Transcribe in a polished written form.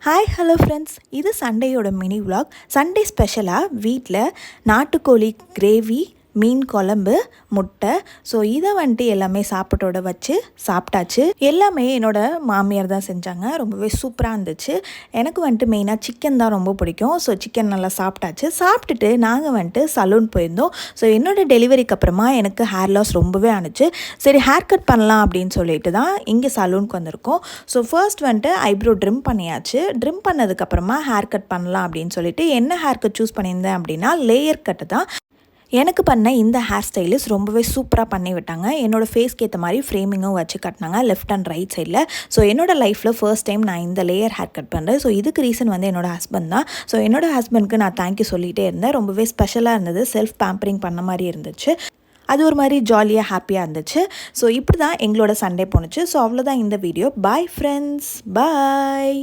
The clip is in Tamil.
ஹாய் ஹலோ ஃப்ரெண்ட்ஸ், இது சண்டேயோட மினி விலாக். சண்டே ஸ்பெஷலாக வீட்டில் நாட்டுக்கோழி கிரேவி, மீன் குழம்பு, முட்டை. ஸோ இதை வந்துட்டு எல்லாமே சாப்பிட்டோட வச்சு சாப்பிட்டாச்சு. எல்லாமே என்னோட மாமியார் தான் செஞ்சாங்க. ரொம்பவே சூப்பராக இருந்துச்சு. எனக்கு வந்துட்டு மெயினாக சிக்கன் தான் ரொம்ப பிடிக்கும். ஸோ சிக்கன் நல்லா சாப்பிட்டாச்சு. சாப்பிட்டுட்டு நாங்கள் வந்துட்டு சலூன் போயிருந்தோம். ஸோ என்னோடய டெலிவரிக்கு அப்புறமா எனக்கு ஹேர் லாஸ் ரொம்பவே ஆணுச்சு. சரி ஹேர் கட் பண்ணலாம் அப்படின்னு சொல்லிட்டு தான் இங்கே சலூனுக்கு வந்திருக்கோம். ஸோ ஃபர்ஸ்ட் வந்துட்டு ஐப்ரோ ட்ரிம் பண்ணியாச்சு. ட்ரிம் பண்ணதுக்கப்புறமா ஹேர் கட் பண்ணலாம் அப்படின்னு சொல்லிட்டு என்ன ஹேர் கட் சூஸ் பண்ணியிருந்தேன் அப்படின்னா லேயர் கட்டு தான். எனக்கு பண்ண இந்த ஹேர் ஸ்டைலிஸ் ரொம்பவே சூப்பராக பண்ணி விட்டாங்க. என்னோடய ஃபேஸ்க்கு ஏற்ற மாதிரி ஃப்ரேமிங்கும் வச்சு கட்டினாங்க லெஃப்ட் அண்ட் ரைட் சைடில். ஸோ என்னோடய லைஃப்பில் ஃபர்ஸ்ட் டைம் நான் இந்த லேயர் ஹேர் கட் பண்ணுறேன். ஸோ இதுக்கு ரீசன் வந்து என்னோடய ஹஸ்பண்ட் தான். ஸோ என்னோடய ஹஸ்பண்ட்க்கு நான் தேங்க்யூ சொல்லிகிட்டே இருந்தேன். ரொம்பவே ஸ்பெஷலாக இருந்தது. செல்ஃப் பேம்பரிங் பண்ண மாதிரி இருந்துச்சு. அது ஒரு மாதிரி ஜாலியாக ஹாப்பியாக இருந்துச்சு. ஸோ இப்படி தான் எங்களோட சண்டே போணுச்சு. ஸோ அவ்வளோதான் இந்த வீடியோ. பாய் ஃப்ரெண்ட்ஸ், பாய்.